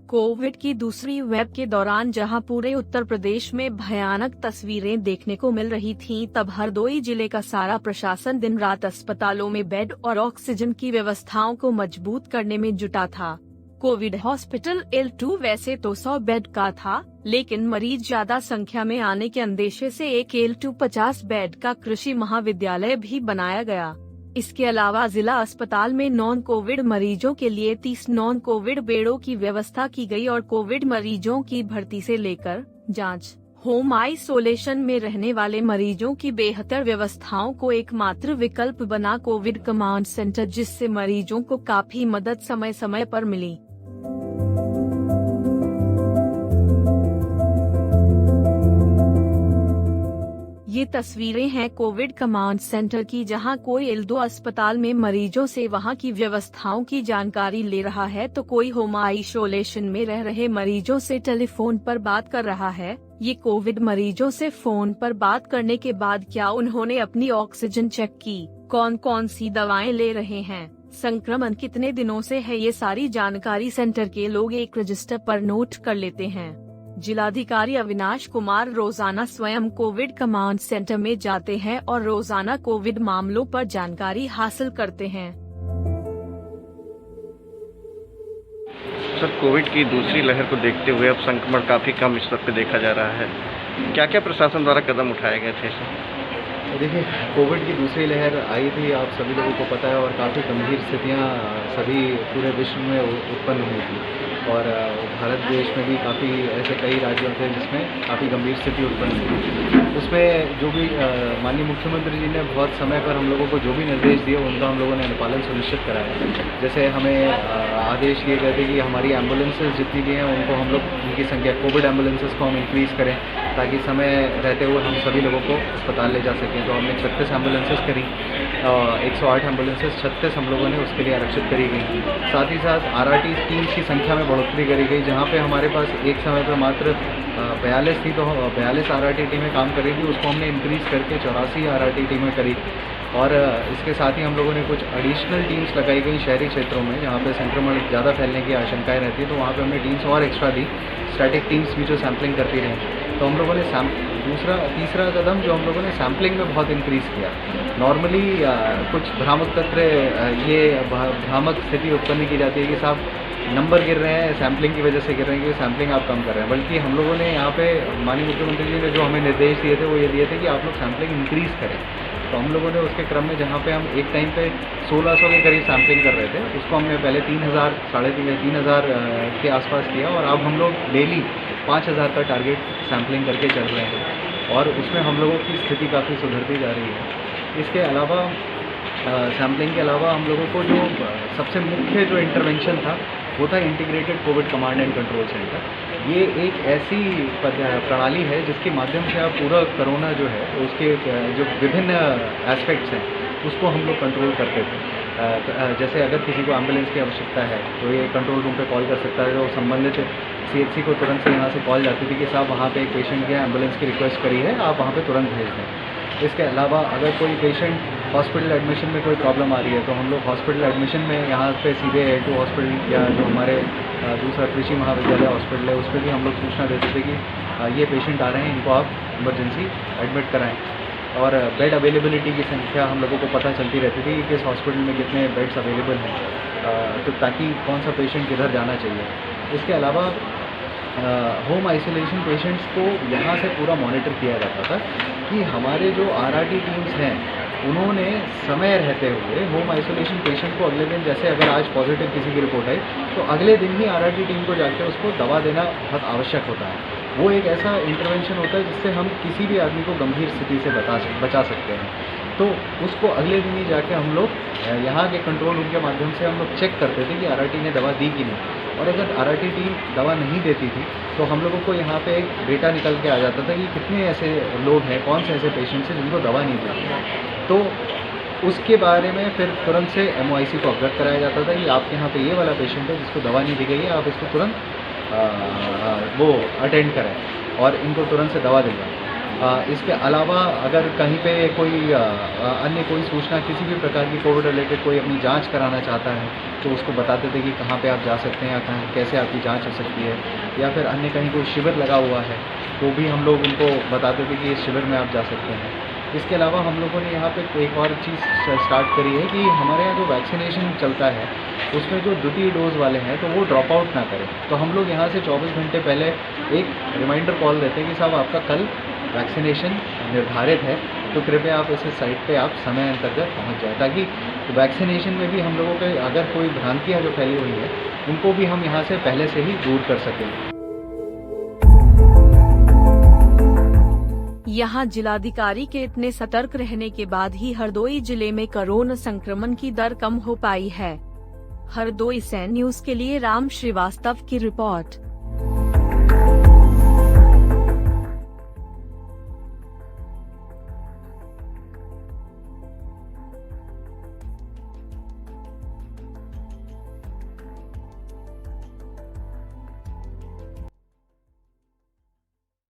Covid की दूसरी wave के दौरान जहां पूरे उत्तर प्रदेश में भयानक तस्वीरें देखने को मिल रही थीं, तब हरदोई जिले का सारा प्रशासन दिन रात अस्पतालों में बेड और ऑक्सीजन की व्यवस्थाओं को मजबूत करने में जुटा था। कोविड हॉस्पिटल L2 वैसे तो 100 बेड का था, लेकिन मरीज ज्यादा संख्या में आने के अंदेशे से एक L2 50 बेड का कृषि महाविद्यालय भी बनाया गया। इसके अलावा जिला अस्पताल में नॉन कोविड मरीजों के लिए 30 नॉन कोविड बेडों की व्यवस्था की गई और कोविड मरीजों की भर्ती से लेकर जांच, होम आइसोलेशन में रहने वाले मरीजों की बेहतर व्यवस्थाओं को एकमात्र विकल्प बना कोविड कमांड सेंटर, जिससे मरीजों को काफी मदद समय समय पर मिली। ये तस्वीरें हैं कोविड कमांड सेंटर की, जहां कोई L2 अस्पताल में मरीजों से वहां की व्यवस्थाओं की जानकारी ले रहा है तो कोई होम आइसोलेशन में रह रहे मरीजों से टेलीफोन पर बात कर रहा है। ये कोविड मरीजों से फोन पर बात करने के बाद क्या उन्होंने अपनी ऑक्सीजन चेक की, कौन कौन सी दवाएं ले रहे हैं, संक्रमण कितने दिनों से है, ये सारी जानकारी सेंटर के लोग एक रजिस्टर पर नोट कर लेते हैं। जिलाधिकारी अविनाश कुमार रोजाना स्वयं कोविड कमांड सेंटर में जाते हैं और रोजाना कोविड मामलों पर जानकारी हासिल करते हैं। सर, कोविड की दूसरी लहर को देखते हुए अब संक्रमण काफी कम इस वक्त देखा जा रहा है, क्या क्या प्रशासन द्वारा कदम उठाए गए थे सर? देखिए, कोविड की दूसरी लहर आई थी, आप सभी लोगों को पता है, और काफ़ी गंभीर स्थितियां सभी पूरे विश्व में उत्पन्न हुई थी और भारत देश में भी काफ़ी ऐसे कई राज्यों थे जिसमें काफ़ी गंभीर स्थिति उत्पन्न हुई। उसमें जो भी माननीय मुख्यमंत्री जी ने बहुत समय पर हम लोगों को जो भी निर्देश दिए उनका हम लोगों ने अनुपालन सुनिश्चित कराया। जैसे हमें आदेश दिए गए थे कि हमारी एम्बुलेंसेज जितनी भी हैं उनको हम लोग उनकी संख्या कोविड एम्बुलेंसेज को हम इंक्रीज़ करें ताकि समय रहते हुए हम सभी लोगों को अस्पताल ले जा सकें। तो हमने 36 एम्बुलेंसेज करी, 108 एम्बुलेंसेज 36 हम लोगों ने उसके लिए आरक्षित करी गई। साथ ही साथ RRT टीम्स की संख्या में बढ़ोतरी करी गई, जहाँ पे हमारे पास एक समय पर मात्र 42 थी, तो 42 RRT टीमें काम कर रही थी, उसको हमने इंक्रीज़ करके 84 RRT टीमें करी। और इसके साथ ही हम लोगों ने कुछ एडिशनल टीम्स लगाई गई शहरी क्षेत्रों में जहाँ पे संक्रमण ज़्यादा फैलने की आशंकाएं रहती है, तो वहाँ पे हमने टीम्स और एक्स्ट्रा दी, स्टैटिक टीम्स भी जो सैम्पलिंग करती रहीं। तो हम लोगों ने तीसरा कदम जो हम लोगों ने सैम्पलिंग में बहुत इंक्रीज़ किया। नॉर्मली कुछ भ्रामक तंत्र ये भ्रामक स्थिति उत्पन्न की जाती है कि साहब नंबर गिर रहे हैं, सैम्पलिंग की वजह से गिर रहे हैं, कि सैम्पलिंग आप कम कर रहे हैं, बल्कि हम लोगों ने यहाँ पे माननीय मुख्यमंत्री जी ने जो हमें निर्देश दिए थे वो ये दिए थे कि आप लोग सैम्पलिंग इंक्रीज़ करें। तो हम लोगों ने उसके क्रम में जहाँ पे हम एक टाइम पे 1600 के करीब सैम्पलिंग कर रहे थे, उसको हमने पहले 3000, 3500 के आसपास किया और अब हम लोग डेली 5000 का टारगेट सैम्पलिंग करके चल रहे हैं और उसमें हम लोगों की स्थिति काफ़ी सुधरती जा रही है। इसके अलावा सैम्पलिंग के अलावा हम लोगों को जो सबसे मुख्य जो इंटरवेंशन था वो था integrated Covid command and control centre. ये एक ऐसी प्रणाली है जिसके माध्यम से आप पूरा कोरोना जो है उसके जो विभिन्न एस्पेक्ट्स हैं उसको हम लोग कंट्रोल करते थे। जैसे अगर किसी को एम्बुलेंस की आवश्यकता है तो ये कंट्रोल रूम पे कॉल कर सकता है, तो संबंधित CHC को तुरंत से यहाँ से कॉल जाती थी कि साहब वहाँ पे एक पेशेंट की एम्बुलेंस की रिक्वेस्ट करी है, आप वहाँ पे तुरंत भेज दें। इसके अलावा अगर कोई पेशेंट हॉस्पिटल एडमिशन में कोई प्रॉब्लम आ रही है तो हम लोग हॉस्पिटल एडमिशन में यहाँ पे सीधे L2 हॉस्पिटल या जो हमारे दूसरा कृषि महाविद्यालय हॉस्पिटल है उस पर भी हम लोग सूचना देते थे कि ये पेशेंट आ रहे हैं, इनको आप इमरजेंसी एडमिट कराएँ। और बेड अवेलेबिलिटी की संख्या हम लोगों को पता चलती रहती थी कि किस हॉस्पिटल में कितने बेड्स अवेलेबल हैं, तो ताकि कौन सा पेशेंट किधर जाना चाहिए। इसके अलावा होम आइसोलेशन पेशेंट्स को यहाँ से पूरा मॉनिटर किया जाता था कि हमारे जो RRT टीम्स हैं उन्होंने समय रहते हुए होम आइसोलेशन पेशेंट को अगले दिन, जैसे अगर आज पॉजिटिव किसी की रिपोर्ट आई तो अगले दिन ही RRT टीम को जाकर उसको दवा देना बहुत आवश्यक होता है। वो एक ऐसा इंटरवेंशन होता है जिससे हम किसी भी आदमी को गंभीर स्थिति से बचा सकते हैं। तो उसको अगले दिन ही जाके हम लोग यहाँ के कंट्रोल रूम के माध्यम से हम लोग चेक करते थे कि RRT ने दवा दी कि नहीं, और अगर RRT टीम दवा नहीं देती थी तो हम लोगों को यहाँ पे एक डेटा निकल के आ जाता था कि कितने ऐसे लोग हैं, कौन से ऐसे पेशेंट्स हैं जिनको दवा नहीं दी। तो उसके बारे में फिर तुरंत से MOIC को अवगत कराया जाता था कि आपके यहाँ पे ये वाला पेशेंट है जिसको दवा नहीं दी गई है, आप इसको तुरंत वो अटेंड करें और इनको तुरंत से दवा दिलवाएं। इसके अलावा अगर कहीं पे कोई अन्य कोई सूचना किसी भी प्रकार की कोविड रिलेटेड कोई अपनी जांच कराना चाहता है तो उसको बताते थे कि कहाँ पे आप जा सकते हैं या कहाँ कैसे आपकी जांच हो सकती है, या फिर अन्य कहीं कोई शिविर लगा हुआ है तो भी हम लोग उनको बताते थे कि इस शिविर में आप जा सकते हैं। इसके अलावा हम लोगों ने यहाँ पे एक और चीज़ स्टार्ट करी है कि हमारे यहाँ जो वैक्सीनेशन चलता है उसमें जो द्वितीय डोज वाले हैं तो वो ड्रॉप आउट ना करें। तो हम लोग यहाँ से 24 घंटे पहले एक रिमाइंडर कॉल देते हैं कि साहब आपका कल वैक्सीनेशन निर्धारित है, तो कृपया आप इस साइट पे आप समय अंतर्गत पहुँच जाए, ताकि वैक्सीनेशन में भी हम लोगों के अगर कोई भ्रांतियाँ जो फैली हुई है उनको भी हम यहाँ से पहले से ही दूर कर सकें। यहाँ जिलाधिकारी के इतने सतर्क रहने के बाद ही हरदोई जिले में कोरोना संक्रमण की दर कम हो पाई है। हरदोई से न्यूज़ के लिए राम श्रीवास्तव की रिपोर्ट।